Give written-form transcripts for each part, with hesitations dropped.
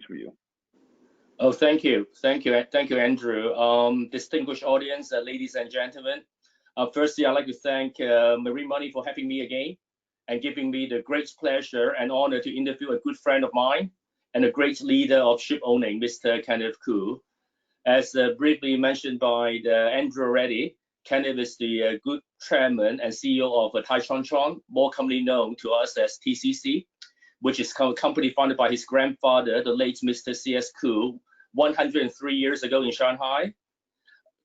for you. Oh, thank you, Andrew. Distinguished audience, ladies and gentlemen. Firstly, I'd like to thank Marine Money for having me again and giving me the great pleasure and honor to interview a good friend of mine and a great leader of ship owning, Mr. Kenneth Koo. As briefly mentioned by Andrew already, Kenneth is the good chairman and CEO of Chong, more commonly known to us as TCC, which is a company founded by his grandfather, the late Mr. C.S. Koo, 103 years ago in Shanghai.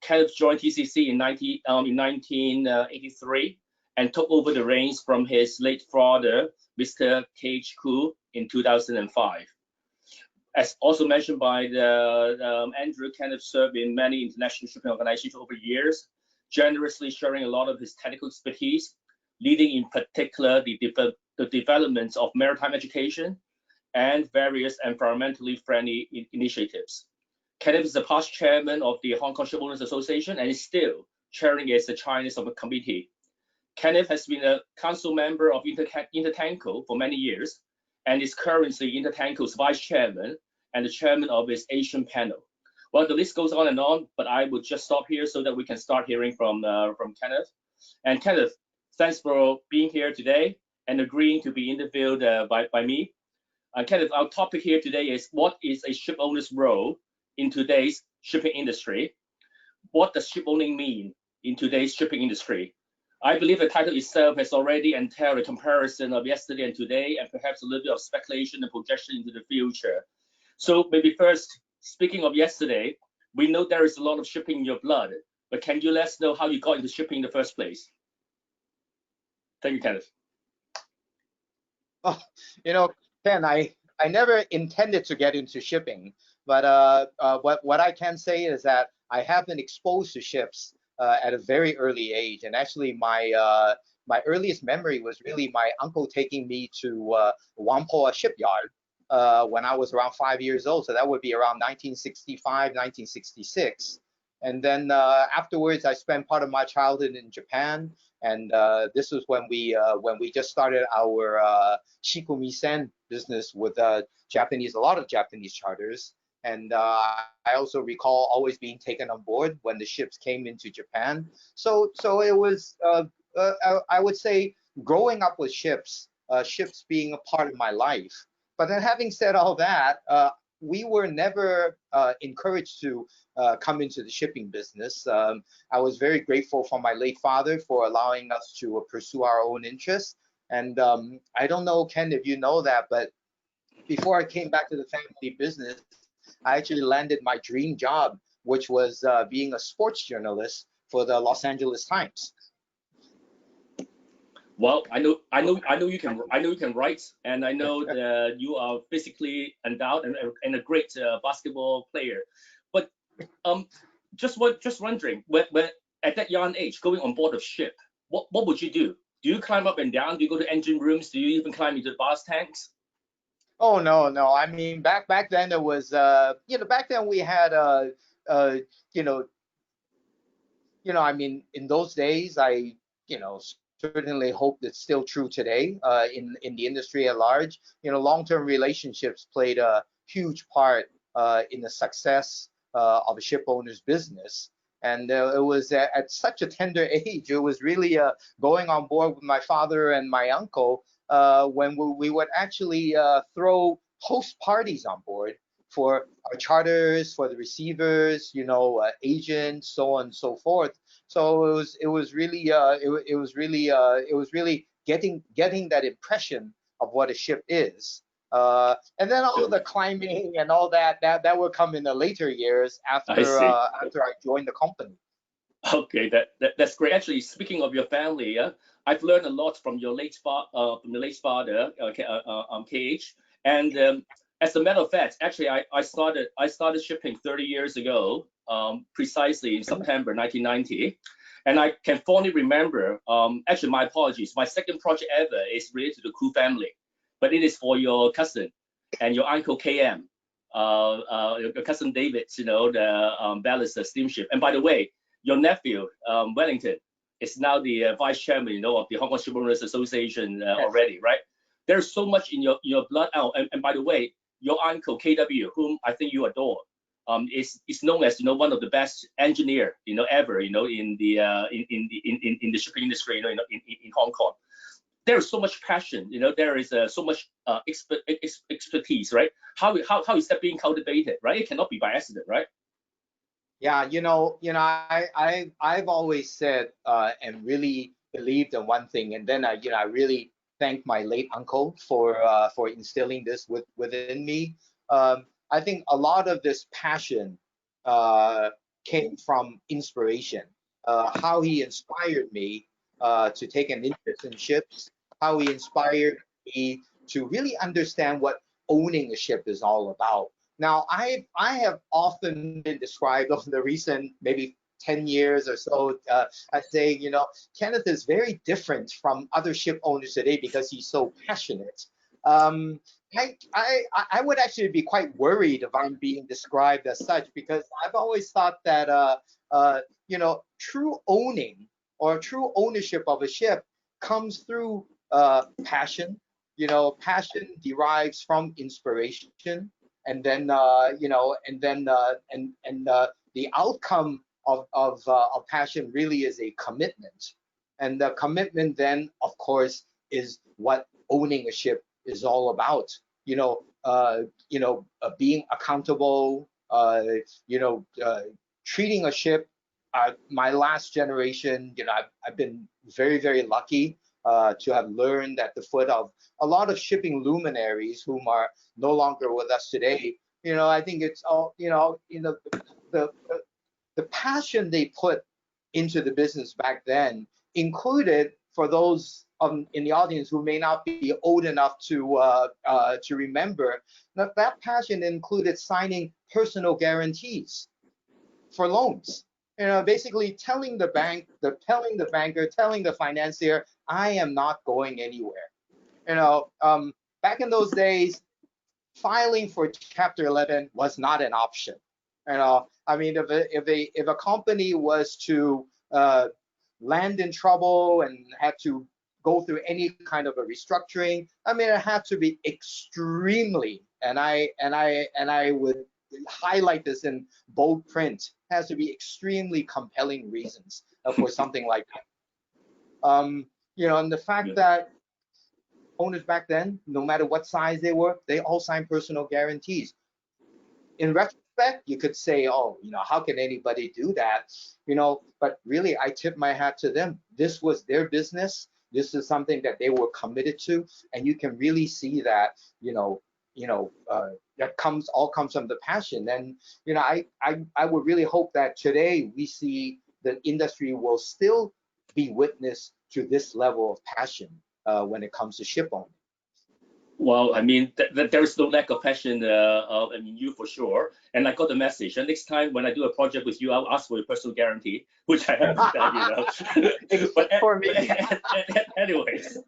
Kenneth joined TCC in 1983 and took over the reins from his late father, Mr. K.H. Koo, in 2005. As also mentioned by Andrew, Kenneth served in many international shipping organizations over years, generously sharing a lot of his technical expertise, leading in particular the development of maritime education and various environmentally friendly initiatives. Kenneth is the past chairman of the Hong Kong Shipowners Association and is still chairing as the Chinese of a committee. Kenneth has been a council member of INTERTANKO for many years and is currently INTERTANKO's vice chairman and the chairman of its Asian panel. Well, the list goes on, but I would just stop here so that we can start hearing from Kenneth. And Kenneth, thanks for being here today and agreeing to be interviewed by me. Kenneth, our topic here today is what is a ship owner's role in today's shipping industry? What does ship owning mean in today's shipping industry? I believe the title itself has already entailed a comparison of yesterday and today, and perhaps a little bit of speculation and projection into the future. So maybe first, speaking of yesterday, we know there is a lot of shipping in your blood, but can you let us know how you got into shipping in the first place? Thank you, Kenneth. Oh, Ken, I never intended to get into shipping, but what I can say is that I have been exposed to ships at a very early age, and actually my earliest memory was really my uncle taking me to Whampoa shipyard when I was around 5 years old. So that would be around 1965, 1966. And then afterwards, I spent part of my childhood in Japan, and this was when we just started our shikumisen business with a lot of Japanese charters. And I also recall always being taken on board when the ships came into Japan. So it was, I would say, growing up with ships being a part of my life. But then having said all that, we were never encouraged to come into the shipping business. I was very grateful for my late father for allowing us to pursue our own interests. And I don't know, Ken, if you know that, but before I came back to the family business, I actually landed my dream job, which was being a sports journalist for the Los Angeles Times. Well, I know you can write, and I know that you are physically endowed and a great basketball player. But just wondering, when at that young age, going on board a ship, what would you do? Do you climb up and down? Do you go to engine rooms? Do you even climb into the gas tanks? Oh no. I mean, back then it was back then we had I mean, in those days, I certainly hope it's still true today in the industry at large. Long-term relationships played a huge part in the success of a ship owner's business. And it was at such a tender age, it was really going on board with my father and my uncle when we would actually throw host parties on board for our charters, for the receivers, agents, so on and so forth. So it was really getting that impression of what a ship is. And then all the climbing and all that will come in the later years after I joined the company. Okay, that's great. Actually, speaking of your family, I've learned a lot from your late father, KH. And as a matter of fact, actually, I started shipping 30 years ago, precisely in September 1990. And I can fondly remember, actually, my apologies, my second project ever is related to the Koo family, but it is for your cousin and your uncle KM, your cousin David, the Ballister Steamship. And by the way, your nephew, Wellington, is now the vice chairman, of the Hong Kong Shipowners Association already, right? There's so much in your blood. Oh, and by the way, your uncle KW, whom I think you adore, is known as one of the best engineer ever in the in the shipping industry in Hong Kong. There is so much passion, there is so much expertise, right? How is that being cultivated, right? It cannot be by accident, right? Yeah, I've always said and really believed in one thing, and then I really thank my late uncle for instilling this within me. I think a lot of this passion came from inspiration. How he inspired me to take an interest in ships, how he inspired me to really understand what owning a ship is all about. Now, I have often been described over the recent maybe 10 years or so as saying, Kenneth is very different from other ship owners today because he's so passionate. I would actually be quite worried if I'm being described as such, because I've always thought that true owning or true ownership of a ship comes through passion. Passion derives from inspiration, and then the outcome of passion really is a commitment, and the commitment then, of course, is what owning a ship is all about. Being accountable, treating a ship. My last generation, I've been very, very lucky to have learned at the foot of a lot of shipping luminaries whom are no longer with us today. I think it's all, the passion they put into the business back then included, for those in the audience who may not be old enough to remember, that passion included signing personal guarantees for loans. Basically telling the bank, telling the banker, telling the financier, I am not going anywhere. Back in those days, filing for Chapter 11 was not an option. I mean, if a company was to land in trouble and had to go through any kind of a restructuring, I mean, it had to be extremely, and I would highlight this in bold print, has to be extremely compelling reasons for something like that. And the fact that owners back then, no matter what size they were, they all signed personal guarantees. In retrospect, you could say, oh, how can anybody do that? But really, I tip my hat to them. This was their business. This is something that they were committed to, and you can really see that, that all comes from the passion. And I would really hope that today we see the industry will still be witness to this level of passion when it comes to ship owning. Well, I mean, there is no lack of passion. You for sure. And I got the message. And next time when I do a project with you, I'll ask for your personal guarantee, which I haven't done, But for me, anyways.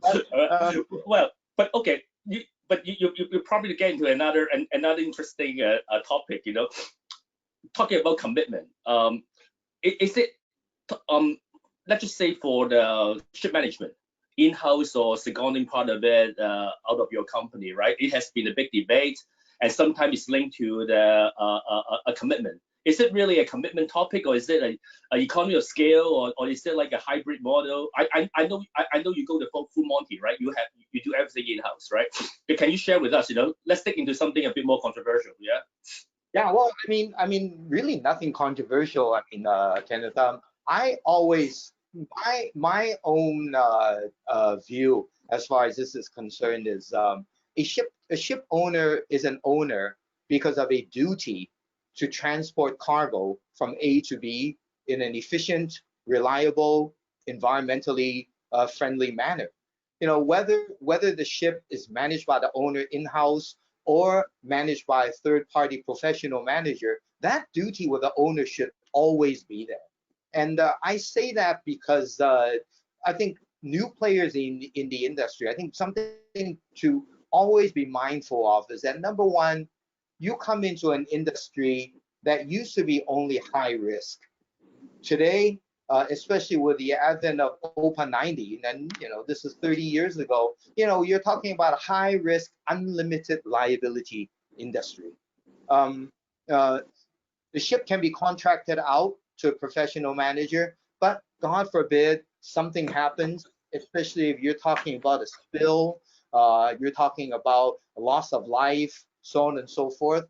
Well, but okay. You probably get into another interesting topic. Talking about commitment. Is it let's just say for the ship management, in-house or seconding part of it out of your company, right? It has been a big debate, and sometimes it's linked to the a commitment. Is it really a commitment topic, or is it an economy of scale, or is it like a hybrid model? I know you go the full Monty, right? You do everything in-house, right? But can you share with us? Let's dig into something a bit more controversial, yeah? Yeah, well, I mean, really nothing controversial. I mean, Kenneth, I always my own view as far as this is concerned is a ship owner is an owner because of a duty to transport cargo from A to B in an efficient, reliable, environmentally friendly manner. Whether the ship is managed by the owner in-house or managed by a third-party professional manager, that duty with the owner should always be there. And I say that because I think new players in the industry, I think something to always be mindful of is that, number one, you come into an industry that used to be only high risk. Today, especially with the advent of OPA 90, and this is 30 years ago, you're talking about high risk, unlimited liability industry. The ship can be contracted out to a professional manager, but God forbid something happens, especially if you're talking about a spill, you're talking about a loss of life, so on and so forth.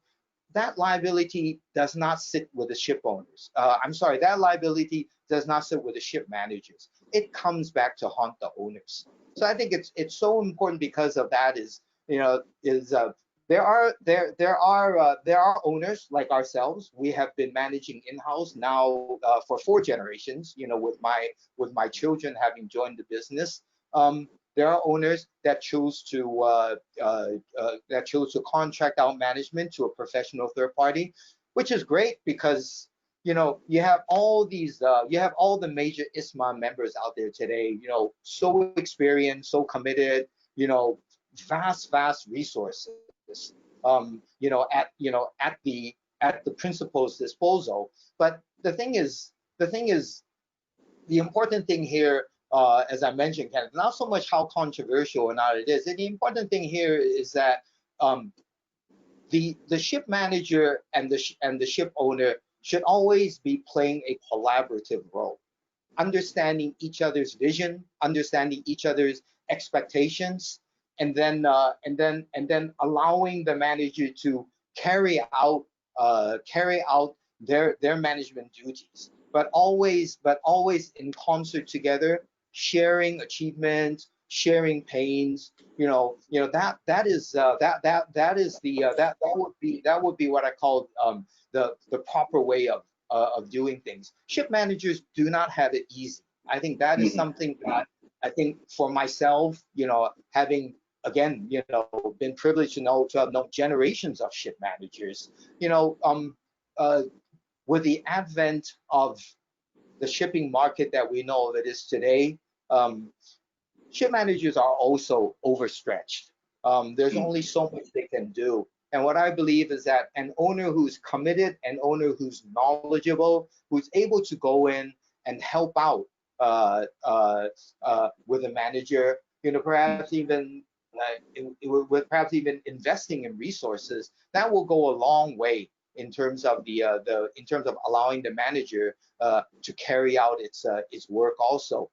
That liability does not sit with the ship owners. I'm sorry, that liability does not sit with the ship managers. It comes back to haunt the owners. So I think it's so important because of that there are owners like ourselves. We have been managing in-house now for 4 generations. With my children having joined the business. There are owners that choose to contract out management to a professional third party, which is great because you have all the major ISMA members out there today. So experienced, so committed. Vast resources. At the principal's disposal. But the important thing here, as I mentioned, Kenneth, not so much how controversial or not it is. The important thing here is that the ship manager and the ship owner should always be playing a collaborative role, understanding each other's vision, understanding each other's expectations, and then allowing the manager to carry out their management duties, but always in concert together, sharing achievements, sharing pains. That would be what I call the proper way of doing things. Ship managers do not have it easy. I think that is something that I think for myself, having again, been privileged to have known generations of ship managers. With the advent of the shipping market that we know that is today, ship managers are also overstretched. There's only so much they can do. And what I believe is that an owner who's committed, an owner who's knowledgeable, who's able to go in and help out with a manager, perhaps even investing in resources, that will go a long way in terms of allowing the manager to carry out its work also.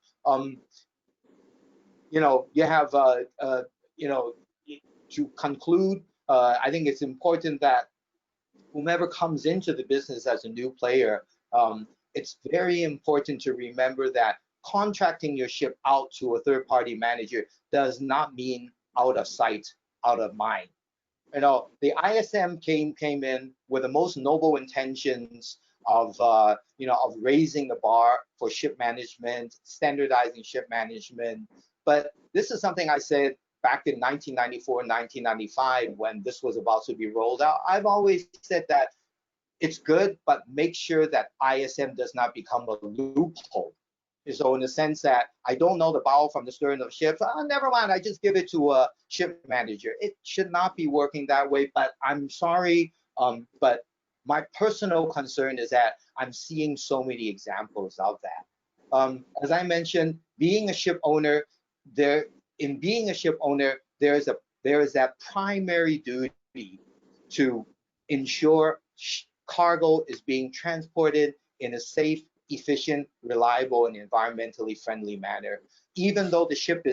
To conclude, I think it's important that whomever comes into the business as a new player, it's very important to remember that contracting your ship out to a third-party manager does not mean out of sight, out of mind. The ISM came in with the most noble intentions of raising the bar for ship management, standardizing ship management. But this is something I said back in 1994, 1995, when this was about to be rolled out. I've always said that it's good, but make sure that ISM does not become a loophole. So in the sense that I don't know the bow from the stern of the ship, never mind, I just give it to a ship manager. It should not be working that way, but I'm sorry, but my personal concern is that I'm seeing so many examples of that. As I mentioned, being a ship owner, there is that primary duty to ensure cargo is being transported in a safe, efficient, reliable, and environmentally friendly manner. Even though the ship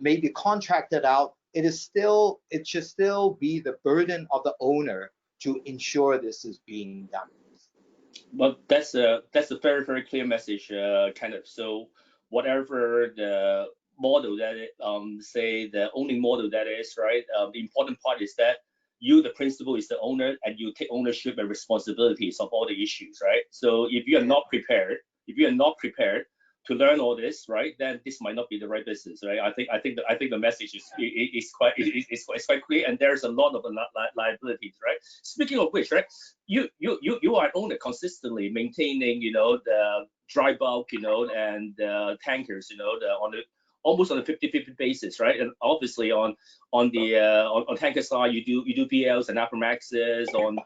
may be contracted out, it should still be the burden of the owner to ensure this is being done. Well, that's a very, very clear message, Kenneth. So whatever the model that say the owning model that is, right? The important part is that you, the principal, is the owner, and you take ownership and responsibilities of all the issues, right? So if you are not prepared, to learn all this, right, then this might not be the right business, right? I think the message is quite clear, and there's a lot of liabilities, right? Speaking of which, right, you are an owner consistently maintaining, the dry bulk, and the tankers, almost on a 50-50 basis, right? And obviously on tanker side, you do BLs and Aframaxes. On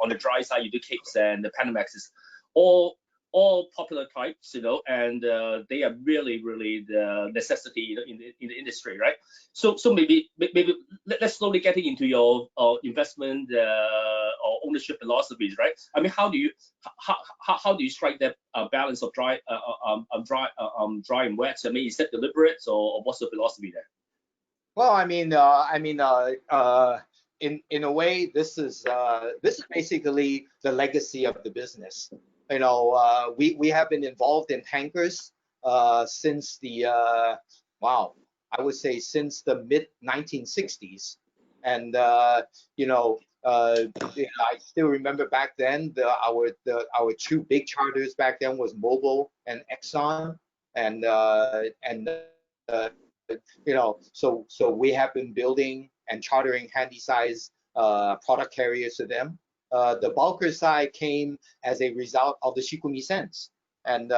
the dry side, you do Capes and the Panamaxes. All all popular types, and they are really, really the necessity, in the industry, right? So maybe let's slowly getting into your investment or ownership philosophies, right? I mean, how do you strike that balance of dry and wet? I mean, is that deliberate, or what's the philosophy there? Well, in a way, this is basically the legacy of the business. We have been involved in tankers since the wow, I would say since the mid 1960s, and I still remember back then our two big charters back then was Mobil and Exxon, and so we have been building and chartering handy-size product carriers to them. The bulker side came as a result of the Shipfinance, and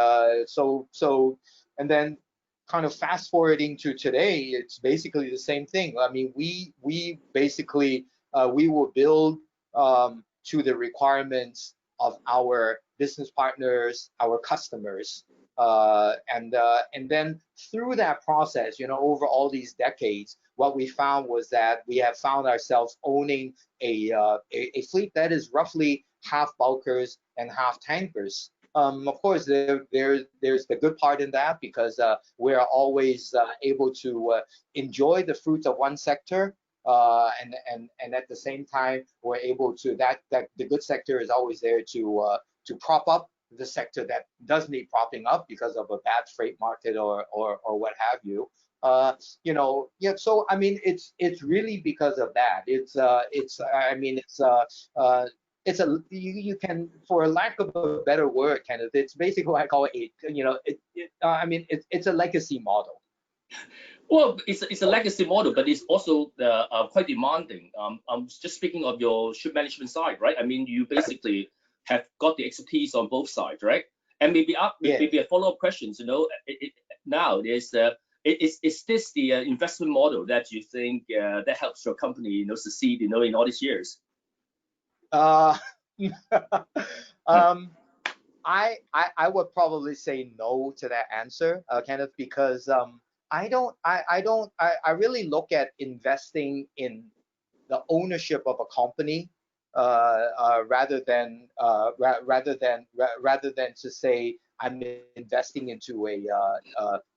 and then kind of fast forwarding to today, it's basically the same thing. I mean, we basically we will build to the requirements of our business partners, our customers, and then through that process, over all these decades, what we found was that we have found ourselves owning a fleet that is roughly half bulkers and half tankers. Of course, there's the good part in that, because we are always able to enjoy the fruits of one sector, and at the same time, we're able to that the good sector is always there to prop up the sector that does need propping up because of a bad freight market or what have you. Yeah. So I mean, it's really because of that. It's a you can, for lack of a better word, kind of, it's basically what I call it. It's a legacy model. Well, it's a legacy model, but it's also quite demanding. I'm just speaking of your ship management side, right? I mean, you basically have got the expertise on both sides, right? And maybe a follow-up question. Now is this the investment model that you think that helps your company, succeed, in all these years? I would probably say no to that answer, Kenneth, because I really look at investing in the ownership of a company rather than to say I'm investing into a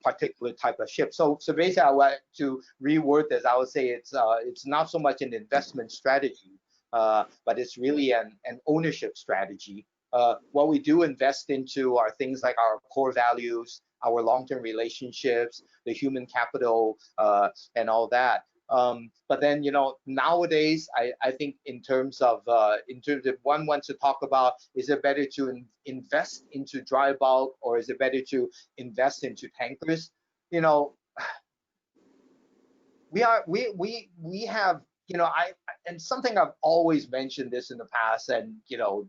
particular type of ship. So basically, I want to reword this. I would say it's not so much an investment strategy, but it's really an ownership strategy. What we do invest into are things like our core values, our long-term relationships, the human capital, and all that. But then, nowadays, I think in terms of if one wants to talk about, is it better to invest into dry bulk, or is it better to invest into tankers? We have, and something I've always mentioned this in the past, and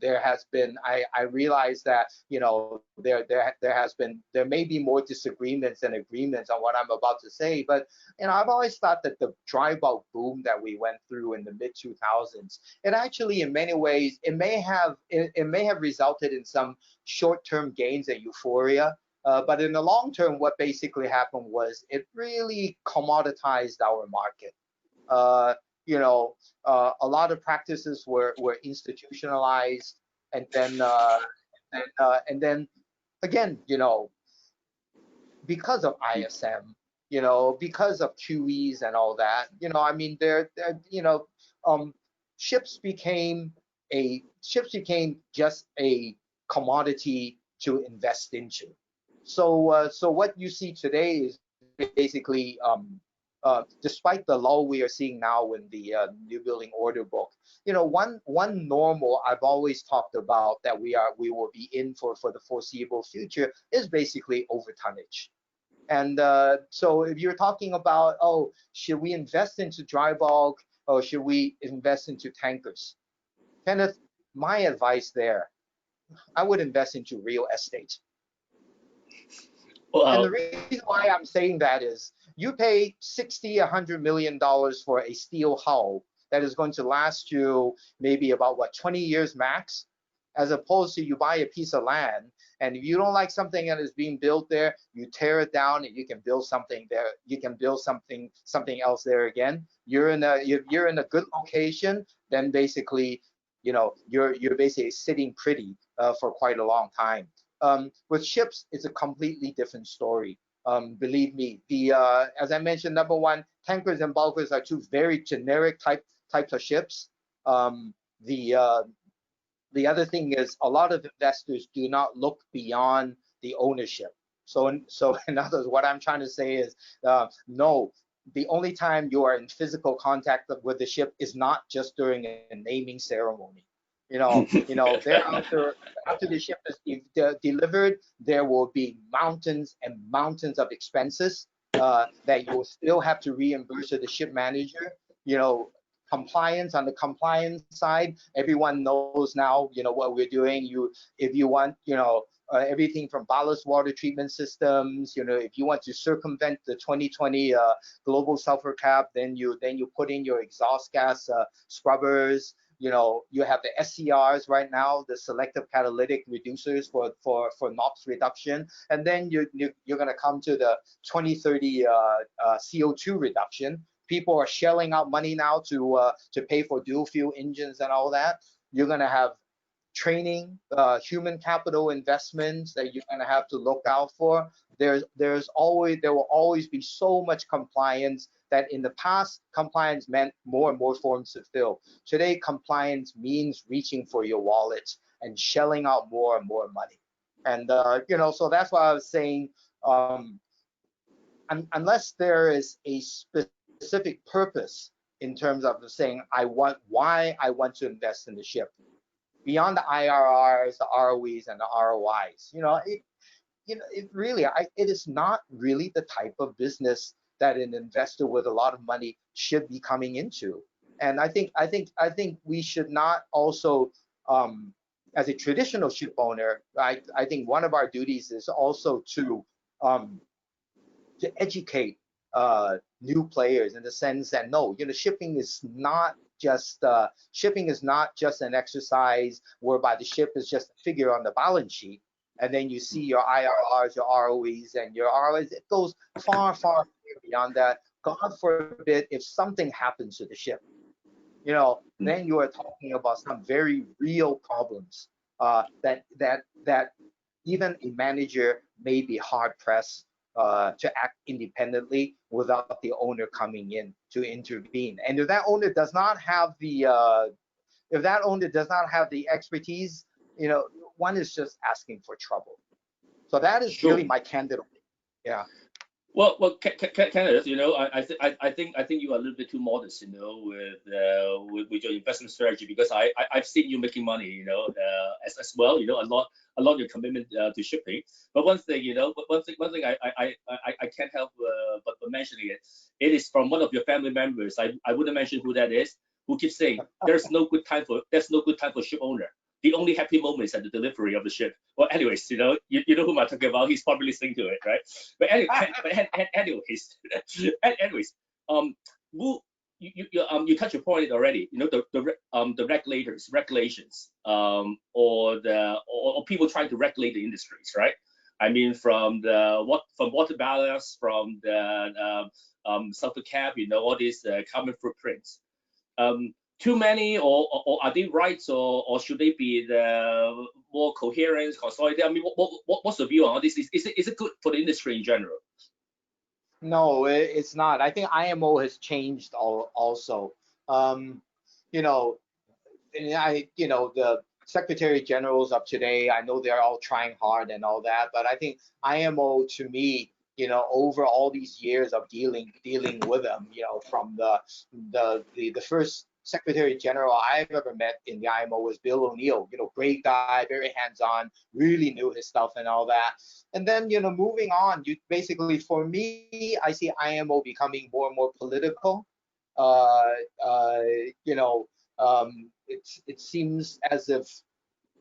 there has been, I realize that there may be more disagreements than agreements on what I'm about to say, but I've always thought that the dry bulk boom that we went through in the mid 2000s, it actually, in many ways, it may have resulted in some short-term gains and euphoria. But in the long term, what basically happened was it really commoditized our market. A lot of practices were institutionalized, and then again, because of ISM, because of QEs and all that, ships became just a commodity to invest into. So what you see today is basically, despite the lull we are seeing now in the new building order book, one normal I've always talked about that we will be in for the foreseeable future is basically over tonnage. And so if you're talking about, should we invest into dry bulk, or should we invest into tankers? Kenneth, my advice there, I would invest into real estate. Wow. And the reason why I'm saying that is, you pay $60–100 million for a steel hull that is going to last you maybe about 20 years max. as opposed to you buy a piece of land, and if you don't like something that is being built there, you tear it down and you can build something there. You can build something else there again. You're in a good location, then basically, you're basically sitting pretty for quite a long time. With ships, it's a completely different story. Believe me, as I mentioned, number one, tankers and bulkers are two very generic types of ships. The other thing is a lot of investors do not look beyond the ownership. So in other words, what I'm trying to say is, no, the only time you are in physical contact with the ship is not just during a naming ceremony. Thereafter, after the ship is delivered, there will be mountains and mountains of expenses that you will still have to reimburse to the ship manager. Compliance, on the compliance side, everyone knows now, what we're doing. If you want, everything from ballast water treatment systems, if you want to circumvent the 2020 global sulfur cap, then you put in your exhaust gas scrubbers. You have the SCRs right now, the selective catalytic reducers for NOx reduction, and then you're going to come to the 2030 CO2 reduction. People are shelling out money now to pay for dual fuel engines and all that. You're going to have training, human capital investments that you're going to have to look out for. There will always be so much compliance that in the past, compliance meant more and more forms to fill. Today, compliance means reaching for your wallet and shelling out more and more money. And so that's why I was saying, unless there is a specific purpose in terms of saying why I want to invest in the ship, beyond the IRRs, the ROEs, and the ROIs, it is not really the type of business that an investor with a lot of money should be coming into. And I think we should not also, as a traditional ship owner, I think one of our duties is also to educate new players in the sense that no, shipping is not just an exercise whereby the ship is just a figure on the balance sheet, and then you see your IRRs, your ROEs, and your ROIs. It goes far, far beyond that. God forbid if something happens to the ship, then you are talking about some very real problems that even a manager may be hard pressed to act independently without the owner coming in to intervene. And if that owner does not have the expertise, one is just asking for trouble. So that is really my candid. Yeah. Well, Kenneth, I think you are a little bit too modest, with your investment strategy, because I've seen you making money, as well, a lot of your commitment to shipping. But one thing, one thing I can't help but mentioning it. It is from one of your family members. I wouldn't mention who that is, who keeps saying there's no good time for ship owner. The only happy moment is at the delivery of the ship. Well, anyways, you know who I'm talking about. He's probably listening to it, right? But anyways, you touched upon it already. The regulations, or people trying to regulate the industries, right? I mean, from water ballast, from the sulfur cap, all these carbon footprints. Too many, or are they right, or should they be the more coherent, consolidated? I mean, what's the view on all this? Is it good for the industry in general? No, it's not. I think IMO has changed also. The Secretary Generals of today, I know they're all trying hard and all that, but I think IMO, to me, over all these years of dealing with them, from the first Secretary General I've ever met in the IMO was Bill O'Neill. Great guy, very hands-on, really knew his stuff and all that. And then, moving on, basically, for me, I see IMO becoming more and more political. It seems as if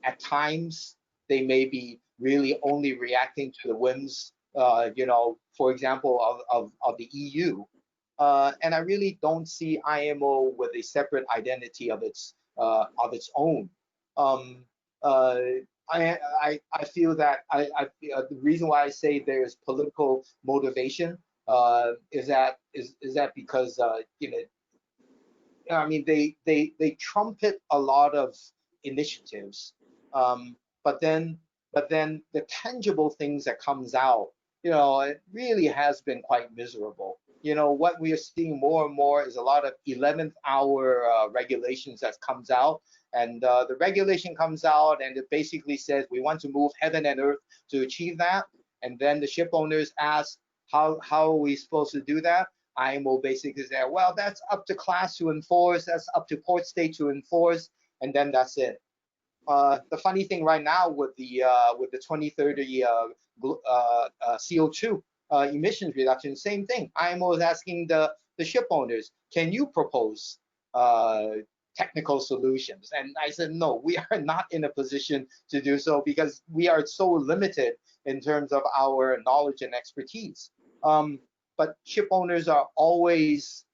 at times they may be really only reacting to the whims, for example, of the EU. And I really don't see IMO with a separate identity of its own. I feel that the reason why I say there's political motivation is that because you know, I mean, they trumpet a lot of initiatives, but then the tangible things that comes out, you know, it really has been quite miserable. You know, what we are seeing more and more is a lot of 11th hour regulations that comes out, and the regulation comes out and it basically says we want to move heaven and earth to achieve that, and then the ship owners ask how are we supposed to do that? IMO basically say, well, that's up to class to enforce, that's up to port state to enforce, and then that's it. The funny thing right now with the 2030 CO2 emissions reduction, same thing. IMO is asking the ship owners, can you propose technical solutions? And I said, no, we are not in a position to do so because we are so limited in terms of our knowledge and expertise. But ship owners are always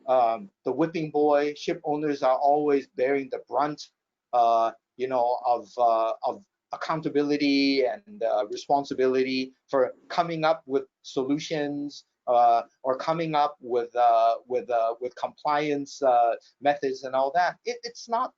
the whipping boy. Ship owners are always bearing the brunt, you know, of accountability and responsibility for coming up with solutions or coming up with compliance methods and all that. It's not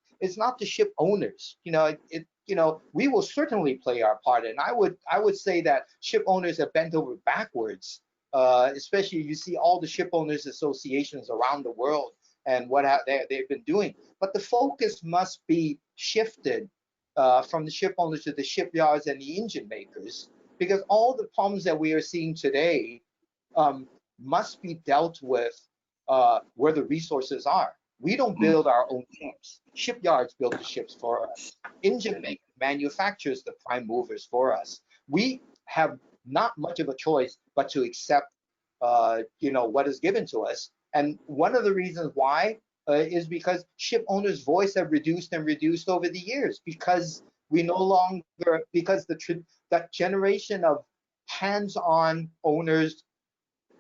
the ship owners. You know, you know, we will certainly play our part, and I would say that ship owners have bent over backwards. Especially you see all the ship owners associations around the world and what they've been doing. But the focus must be shifted from the ship owners to the shipyards and the engine makers, because all the problems that we are seeing today must be dealt with where the resources are. We don't build our own ships. Shipyards build the ships for us. Engine makers manufactures the prime movers for us. We have not much of a choice but to accept, you know, what is given to us. And one of the reasons why is because ship owners' voice have reduced and reduced over the years, because we no longer, because that generation of hands-on owners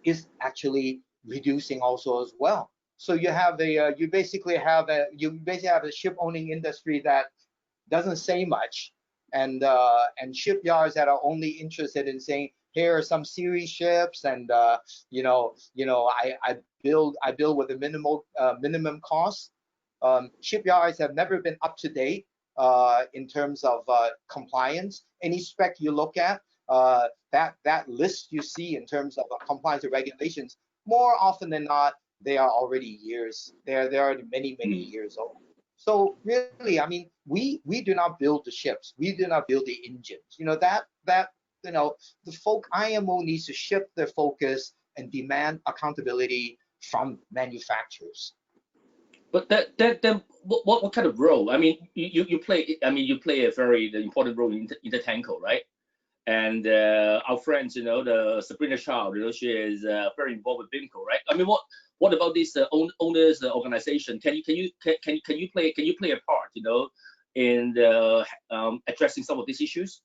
is actually reducing also as well. So you have you basically have a ship owning industry that doesn't say much, and shipyards that are only interested in saying, here are some series ships, and you know, I build with a minimum cost. Shipyards have never been up to date in terms of compliance. Any spec you look at, that list you see in terms of compliance and regulations, more often than not, they are already years. They're already many years old. So really, I mean, we do not build the ships. We do not build the engines. You know, that you know, the IMO needs to shift their focus and demand accountability from manufacturers. But then what kind of role? I mean, you play. I mean, you play a very important role in INTERTANKO, right? And our friends, you know, the Sabrina Child, you know, she is very involved with BIMCO, right? I mean, what about this owners organization? Can you play a part, you know, in addressing some of these issues?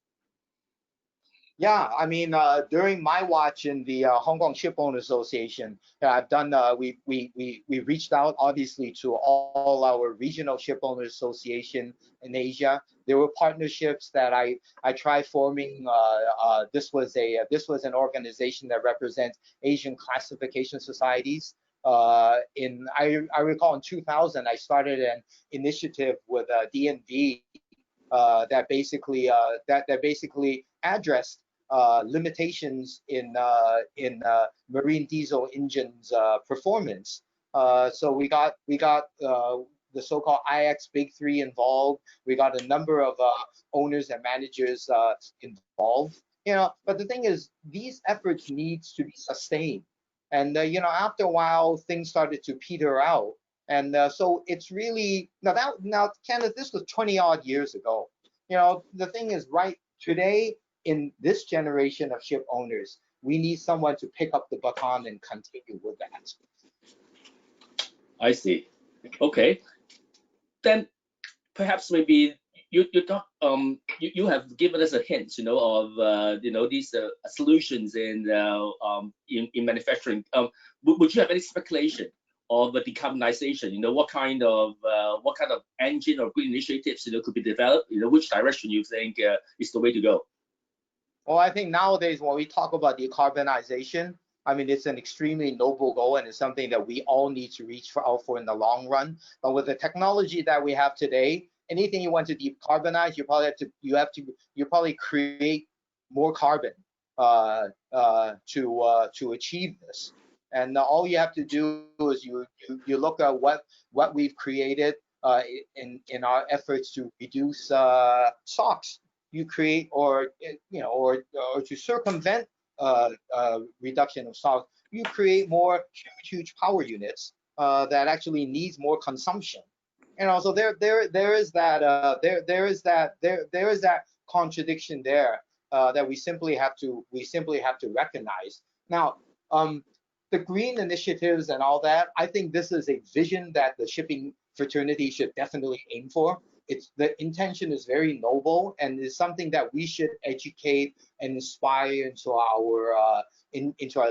Yeah, I mean, during my watch in the Hong Kong Shipowners Association, I've done. We reached out obviously to all our regional shipowners association in Asia. There were partnerships that I tried forming. This was an organization that represents Asian classification societies. I recall in 2000 I started an initiative with DND that basically addressed limitations in marine diesel engines performance. So we got the so-called IX Big Three involved. We got a number of owners and managers involved. You know, but the thing is, these efforts needs to be sustained. And you know, after a while, things started to peter out. And so it's really now, Kenneth, this was 20 odd years ago. You know, the thing is, right today, in this generation of ship owners, we need someone to pick up the baton and continue with that. I see. Okay. Then perhaps maybe you have given us a hint, you know, of you know, these solutions in manufacturing. Would you have any speculation? of the decarbonization? What kind of engine or green initiatives could be developed? Which direction you think is the way to go? Well, I think nowadays when we talk about decarbonization, I mean, it's an extremely noble goal, and it's something that we all need to reach out for in the long run. But with the technology that we have today, anything you want to decarbonize, you probably create more carbon to achieve this. And all you have to do is you look at what we've created in our efforts to reduce SOx. You create or to circumvent reduction of SOx, you create more huge power units that actually needs more consumption. And also there is that contradiction there that we simply have to recognize. Now, the green initiatives and all that, I think this is a vision that the shipping fraternity should definitely aim for. The intention is very noble, and is something that we should educate and inspire into our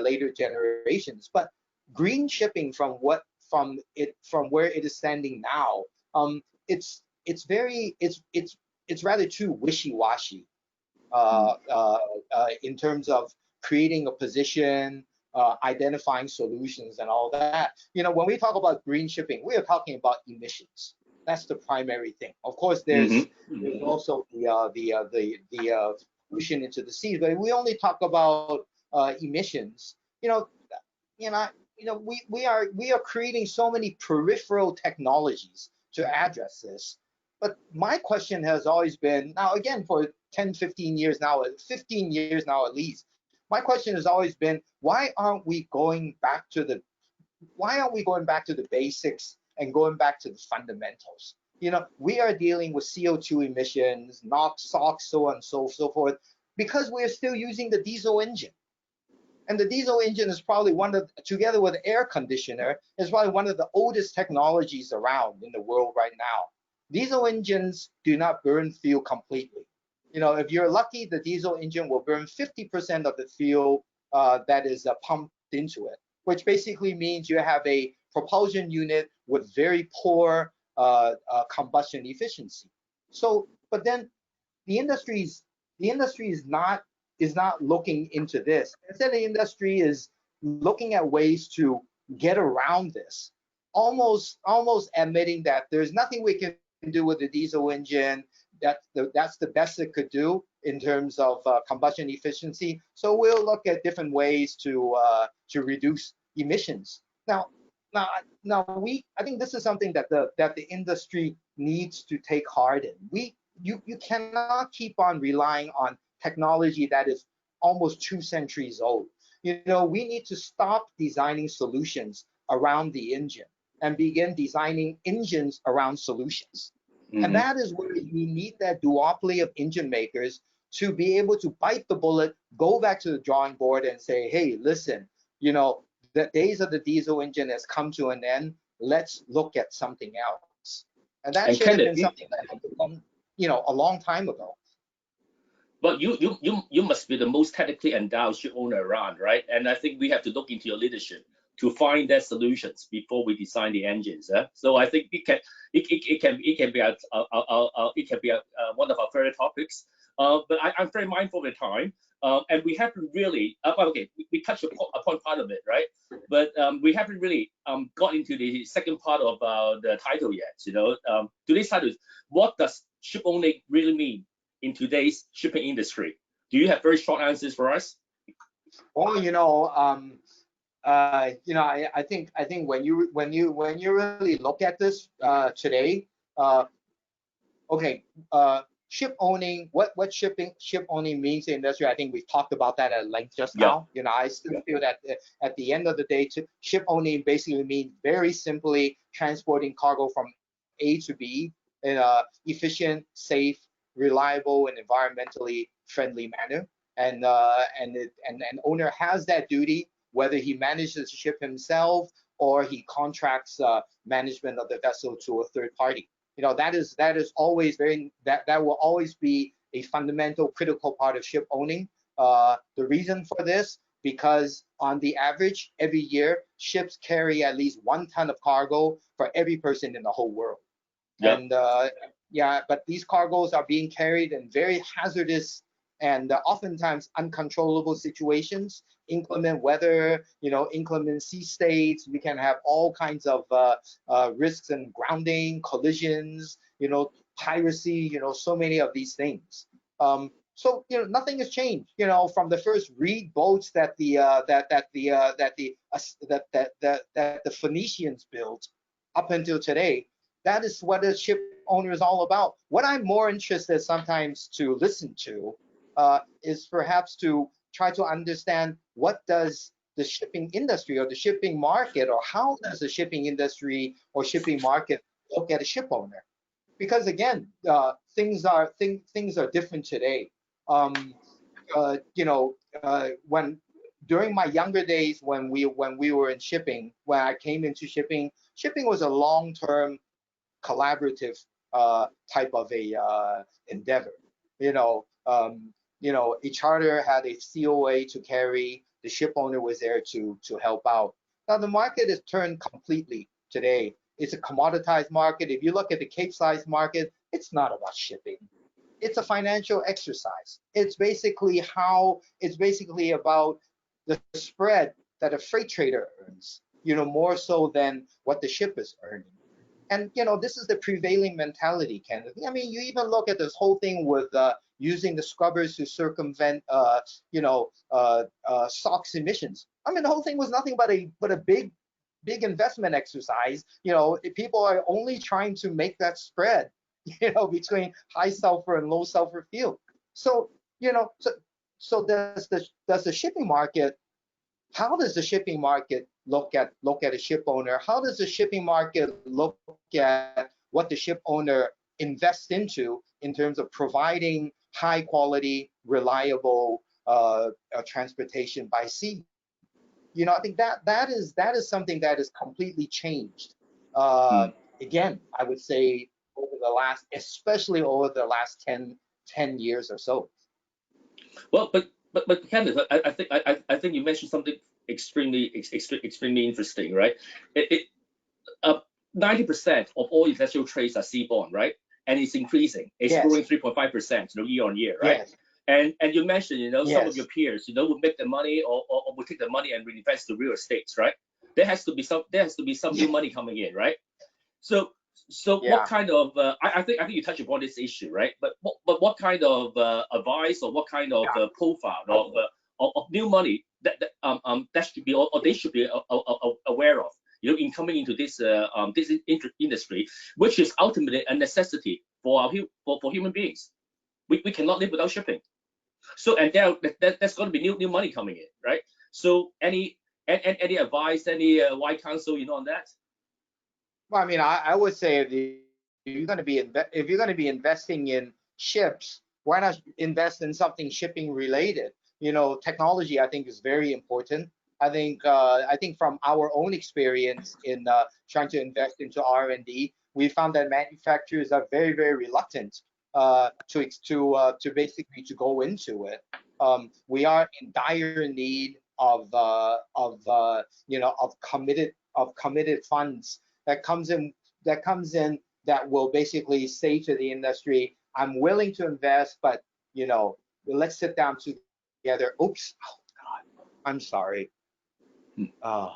later generations. But green shipping from where it is standing now, it's rather too wishy-washy in terms of creating a position, identifying solutions, and all that. When we talk about green shipping, we are talking about emissions. That's the primary thing. Of course, there's also the pollution into the seas, but if we only talk about emissions, we are creating so many peripheral technologies to address this. But my question has always been, now again, for 10, 15 years now, 15 years now at least, my question has always been, why aren't we going back to the basics and going back to the fundamentals? We are dealing with CO2 emissions, NOx, SOx, so on and so forth, because we are still using the diesel engine. And the diesel engine is probably together with air conditioner, is probably one of the oldest technologies around in the world right now. Diesel engines do not burn fuel completely. If you're lucky, the diesel engine will burn 50% of the fuel that is pumped into it, which basically means you have a propulsion unit with very poor combustion efficiency. But then the industry is not looking into this. Instead, the industry is looking at ways to get around this, almost admitting that there's nothing we can do with the diesel engine. That's the best it could do in terms of combustion efficiency. So we'll look at different ways to reduce emissions. Now, I think this is something that the industry needs to take heart in. You cannot keep on relying on technology that is almost 2 centuries old. We need to stop designing solutions around the engine and begin designing engines around solutions. And that is where we need that duopoly of engine makers to be able to bite the bullet, go back to the drawing board and say, hey, listen, the days of the diesel engine has come to an end. Let's look at something else. And that should have been something that happened, a long time ago. But you must be the most technically endowed ship owner around, right? And I think we have to look into your leadership to find that solutions before we design the engines. So I think it can be one of our further topics. But I'm very mindful of the time, and we haven't really. We touched upon part of it, right? But we haven't really got into the second part of the title yet. Today's title is, what does ship owning really mean in today's shipping industry? Do you have very short answers for us? Well, I think when you really look at this today, ship owning, what ship owning means in the industry, I think we've talked about that at length just now. I still feel that at the end of the day, ship owning basically means very simply transporting cargo from A to B in a efficient, safe, reliable, and environmentally friendly manner. And an owner has that duty, whether he manages the ship himself or he contracts management of the vessel to a third party. That is always that will always be a fundamental, critical part of ship owning. The reason for this because on the average, every year, ships carry at least 1 ton of cargo for every person in the whole world. Yep. And yeah, but these cargoes are being carried in very hazardous and oftentimes uncontrollable situations, inclement weather, inclement sea states. We can have all kinds of risks and grounding, collisions, piracy, so many of these things. So nothing has changed. From the first reed boats that the Phoenicians built up until today. That is what a ship owner is all about. What I'm more interested sometimes to listen to is perhaps to try to understand what does the shipping industry or the shipping market, or how does the shipping industry or shipping market look at a ship owner? Because again, things are different today. When during my younger days, when we were in shipping, when I came into shipping was a long-term collaborative type of a endeavor. A charter had a COA to carry. The ship owner was there to help out. Now the market has turned completely today. It's a commoditized market. If you look at the Capesize market, it's not about shipping. It's a financial exercise. It's basically about the spread that a freight trader earns, more so than what the ship is earning. And this is the prevailing mentality, Kenneth. I mean, you even look at this whole thing with using the scrubbers to circumvent, SOx emissions. I mean, the whole thing was nothing but a big investment exercise. People are only trying to make that spread, between high sulfur and low sulfur fuel. So, so does the shipping market? How does the shipping market look at a ship owner? How does the shipping market look at what the ship owner invests into in terms of providing high quality, reliable transportation by sea? I think that is something that is completely changed. Again, I would say especially over the last 10 years or so. Well, but Kenneth, I think you mentioned something extremely interesting, right? 90% of all international trades are seaborne, right? And it's increasing. It's Yes. growing 3.5%, year on year, right? Yes. And you mentioned, some Yes. of your peers, would make the money or would take the money and reinvest to real estates, right? There has to be some new money coming in, right? So Yeah. what kind of I think you touched upon this issue, right? But what kind of advice or what kind of profile of new money that should be or they should be aware of, in coming into this industry, which is ultimately a necessity for human beings. We cannot live without shipping. So and there's going to be new money coming in, right? So any advice, any wise counsel, on that? Well, I mean, I would say if you're going to be investing in ships, why not invest in something shipping related? Technology I think is very important. I think from our own experience in trying to invest into R&D, we found that manufacturers are very, very reluctant to basically to go into it. We are in dire need of committed funds that comes in that will basically say to the industry, I'm willing to invest, but let's sit down together. Oops, oh God, I'm sorry. Hi.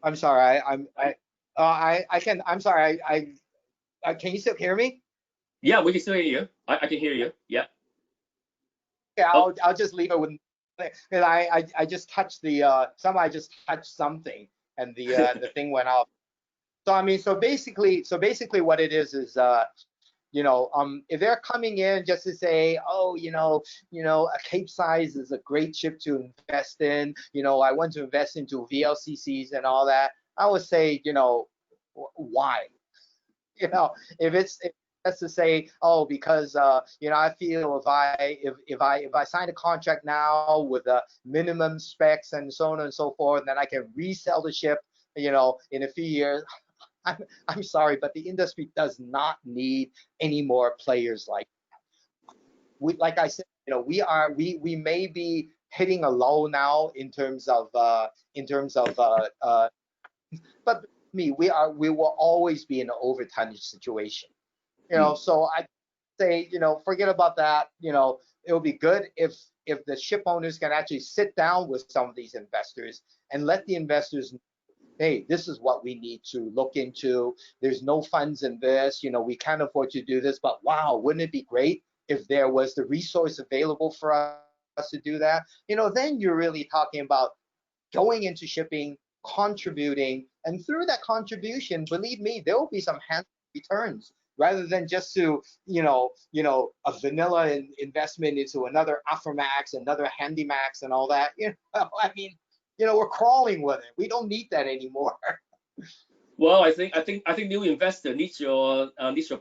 I'm sorry. I'm sorry. Can you still hear me? Yeah, we can still hear you. I can hear you. Yeah. Yeah, I'll just leave it with, because I just touched somebody just touched something and the thing went off. So I mean, so basically what it is if they're coming in just to say, oh, a Capesize is a great ship to invest in, I want to invest into VLCCs and all that, I would say, why? If that's to say, oh, because I feel if I sign a contract now with minimum specs and so on and so forth, then I can resell the ship, in a few years. I'm sorry, but the industry does not need any more players like that. Like I said, we may be hitting a low now in terms of but me, we will always be in an over tonnage situation. So I say, forget about that. It'll be good if the ship owners can actually sit down with some of these investors and let the investors know, hey, this is what we need to look into. There's no funds in this. We can't afford to do this, but wow, wouldn't it be great if there was the resource available for us to do that? Then you're really talking about going into shipping, contributing, and through that contribution, believe me, there will be some handsome returns rather than just to a vanilla investment into another Aframax, another Handymax, and all that. I mean, we're crawling with it. We don't need that anymore. Well, I think new investor needs your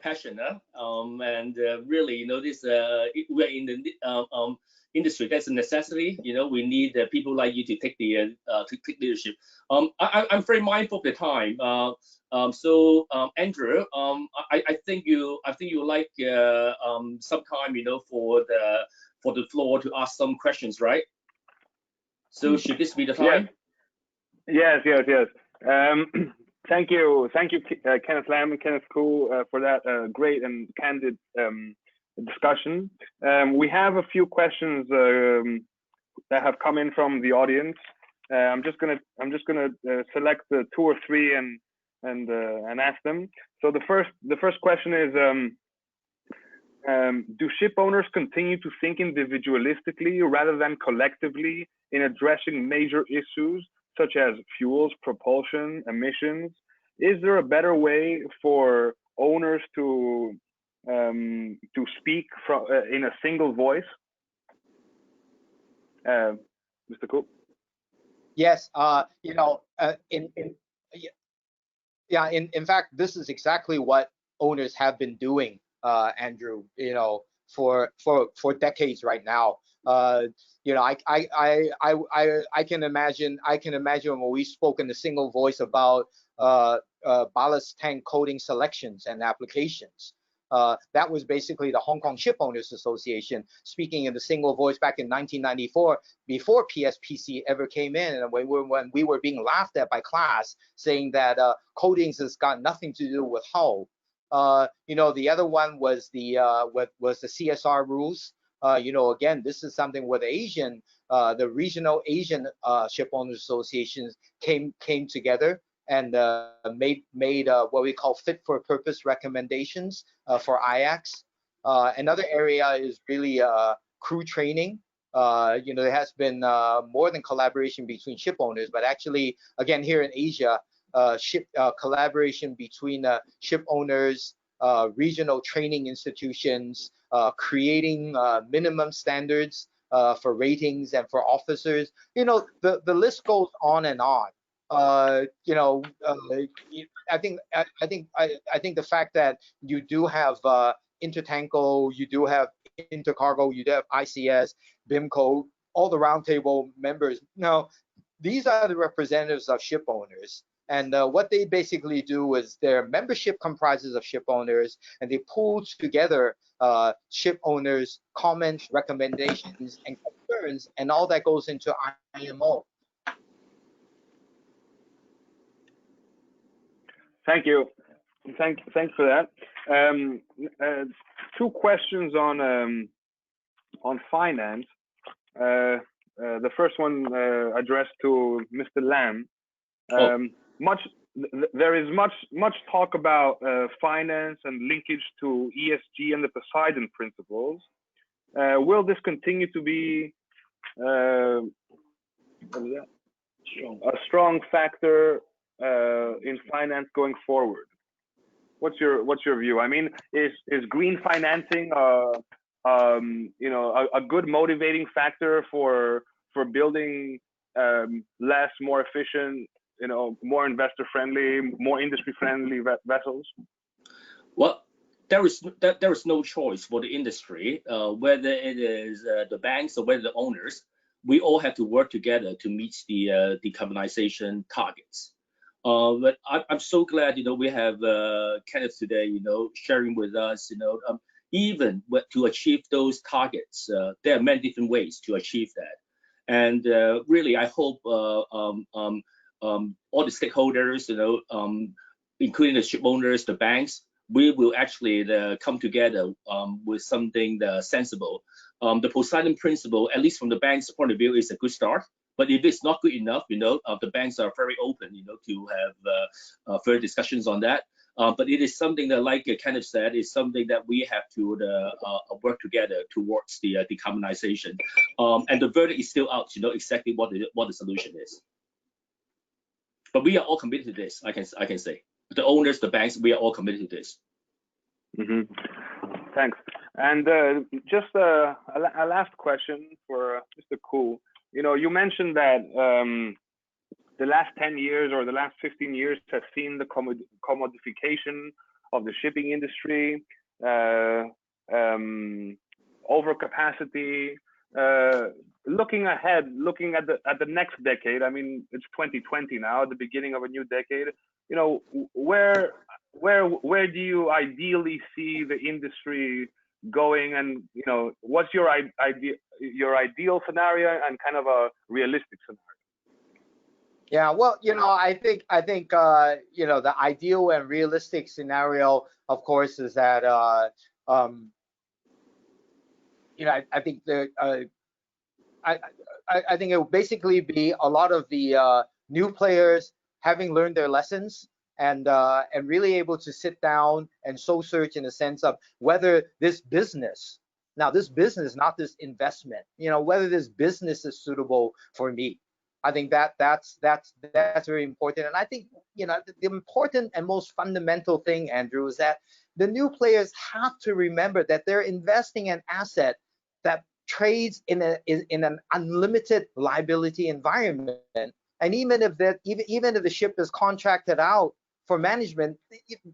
passion, and really, this we're in the industry. That's a necessity. We need people like you to take leadership. I'm very mindful of the time. So Andrew, I think you like some time, for the floor to ask some questions, right? So should this be the time? Yes. Thank you, Kenneth Lam and Kenneth Koo, for that great and candid discussion. We have a few questions that have come in from the audience. I'm just gonna select 2 or 3 and ask them. So the first question is, do ship owners continue to think individualistically rather than collectively in addressing major issues such as fuels, propulsion, emissions? Is there a better way for owners to speak in a single voice? Mr. Koo? Yes, in fact, this is exactly what owners have been doing, Andrew, for decades right now. I can imagine when we spoke in a single voice about ballast tank coating selections and applications. That was basically the Hong Kong Shipowners Association speaking in the single voice back in 1994, before PSPC ever came in, and when we were being laughed at by class, saying that coatings has got nothing to do with hull. The other one was the CSR rules. Again, this is something where the regional Asian shipowners associations came together and made what we call fit for purpose recommendations for IACs. Another area is really crew training. There has been more than collaboration between ship owners, but actually, again, here in Asia, collaboration between ship owners, regional training institutions, creating minimum standards for ratings and for officers. The list goes on and on. I think the fact that you do have INTERTANKO, you do have Intercargo, you do have ICS, BIMCO, all the roundtable members. Now, these are the representatives of ship owners. And what they basically do is their membership comprises of ship owners, and they pull together ship owners' comments, recommendations, and concerns, and all that goes into IMO. Thank you. Thanks for that. 2 questions on finance. The first one addressed to Mr. Lam. There is much talk about finance and linkage to ESG and the Poseidon principles. Will this continue to be a strong factor in finance going forward? What's your view? I mean, is green financing a good motivating factor for building less, more efficient, more investor friendly, more industry friendly vessels? Well, there is no choice for the industry, whether it is the banks or whether the owners. We all have to work together to meet the decarbonization targets. But I'm so glad, we have Kenneth today, sharing with us, even to achieve those targets, there are many different ways to achieve that. And really, I hope all the stakeholders, including the ship owners, the banks, we will actually come together with something sensible. The Poseidon principle, at least from the bank's point of view, is a good start. But if it's not good enough, the banks are very open, to have further discussions on that. But it is something that, like Kenneth said, is something that we have to work together towards the decarbonization. And the verdict is still out, exactly what the solution is. But we are all committed to this. I can say, the owners, the banks, we are all committed to this. Mm-hmm. Thanks. And just a last question for Mr. Koo. You mentioned that the last 10 years or the last 15 years has seen the commodification of the shipping industry, overcapacity. Looking ahead, looking at the next decade, I mean, it's 2020 now, the beginning of a new decade. Where do you ideally see the industry going, and what's your ideal scenario and kind of a realistic scenario? Yeah, well, I think the ideal and realistic scenario, of course, is that I think I think it will basically be a lot of the new players having learned their lessons and really able to sit down and soul search in the sense of whether this business, not this investment, whether this business is suitable for me. I think that's very important. And I think, the important and most fundamental thing, Andrew, is that the new players have to remember that they're investing in an asset that trades in an unlimited liability environment. And even if the ship is contracted out for management,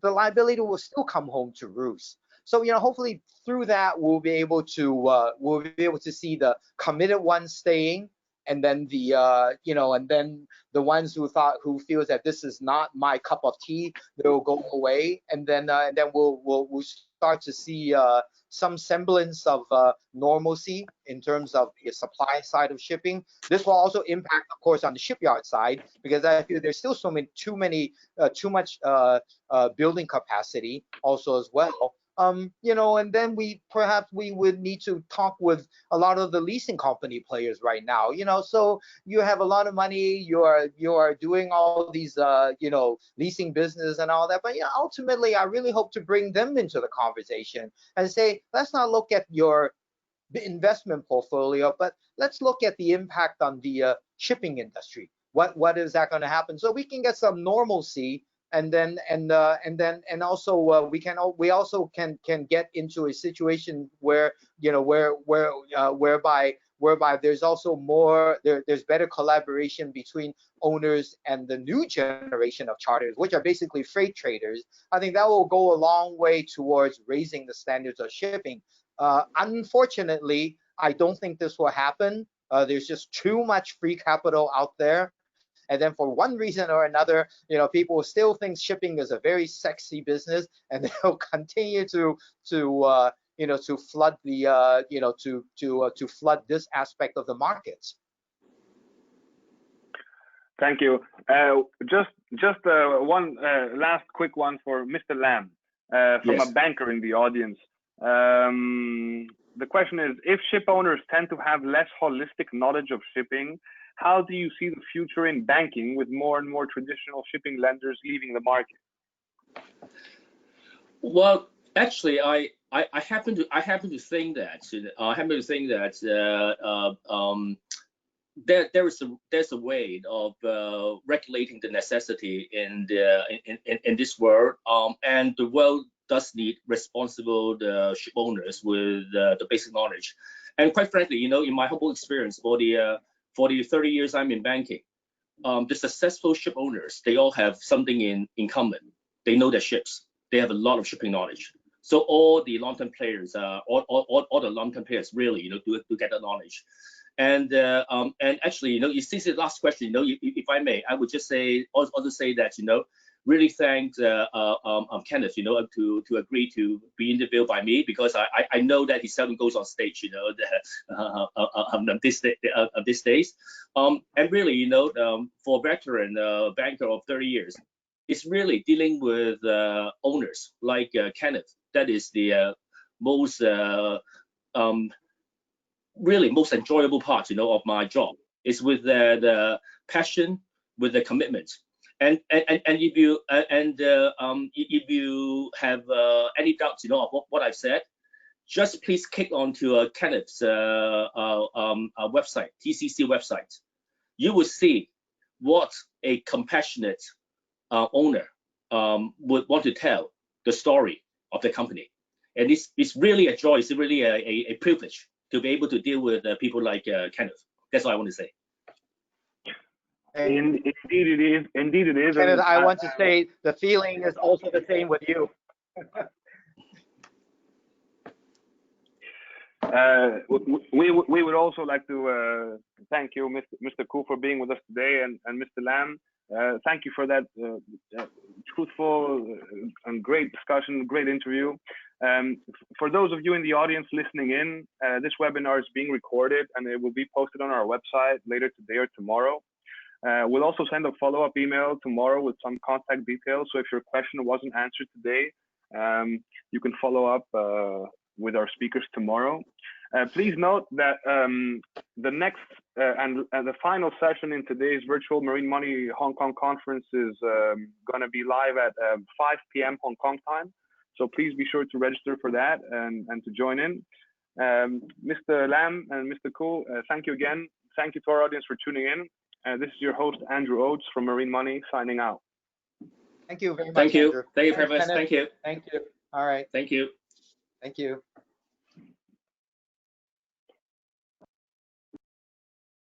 the liability will still come home to roost. So hopefully through that we'll be able to see the committed ones staying, and then the ones who feels that this is not my cup of tea, they'll go away, and then we'll start to see some semblance of normalcy in terms of the supply side of shipping. This will also impact, of course, on the shipyard side, because I feel there's still too much building capacity also as well. And then we would need to talk with a lot of the leasing company players right now. So you have a lot of money, you are doing all these leasing business and all that, but ultimately I really hope to bring them into the conversation and say, let's not look at your investment portfolio, but let's look at the impact on the shipping industry. What is that going to happen, so we can get some normalcy. And then also we also can get into a situation where whereby there's also there's better collaboration between owners and the new generation of charters, which are basically freight traders. I think that will go a long way towards raising the standards of shipping. Unfortunately, I don't think this will happen. There's just too much free capital out there. And then for one reason or another, people still think shipping is a very sexy business, and they'll continue to flood the to flood this aspect of the markets. Thank you. Just one last quick one for Mr. Lam from Yes. a banker in the audience. The question is, if ship owners tend to have less holistic knowledge of shipping, how do you see the future in banking with more and more traditional shipping lenders leaving the market? Well, actually, I happen to think that there's a way of regulating the necessity in this world, and the world does need responsible ship owners with the basic knowledge. And quite frankly, in my humble experience for the 30 years I'm in banking, the successful ship owners, they all have something in common. They know their ships. They have a lot of shipping knowledge. So all the long-term players, all the long-term players really, do get that knowledge. And actually, since the last question, if I may, I would just say that really thank Kenneth, to agree to be interviewed by me, because I know that he seldom goes on stage, these days. And really, for a veteran banker of 30 years, it's really dealing with owners like Kenneth. That is the most really most enjoyable part, of my job. Is with the passion, with the commitment. And if you have any doubts, of what I've said, just please click onto Kenneth's website, TCC website. You will see what a compassionate owner would want to tell the story of the company. And it's really a joy, it's really a privilege to be able to deal with people like Kenneth. That's all I want to say. Indeed it is. Indeed it is. Kenneth, I want to say the feeling is also the same with you. We would also like to thank you, Mr. Koo, for being with us today, and Mr. Lam. Thank you for that truthful and great discussion, great interview. For those of you in the audience listening in, this webinar is being recorded and it will be posted on our website later today or tomorrow. We'll also send a follow-up email tomorrow with some contact details. So if your question wasn't answered today, you can follow up with our speakers tomorrow. Please note that the next and the final session in today's virtual Marine Money Hong Kong conference is going to be live at 5 p.m. Hong Kong time. So please be sure to register for that and to join in. Mr. Lam and Mr. Koo, thank you again. Thank you to our audience for tuning in. This is your host, Andrew Oates from Marine Money, signing out. Thank you very much. Thank you. Andrew. Thank you very much. Thank you. Thank you. All right. Thank you. Thank you.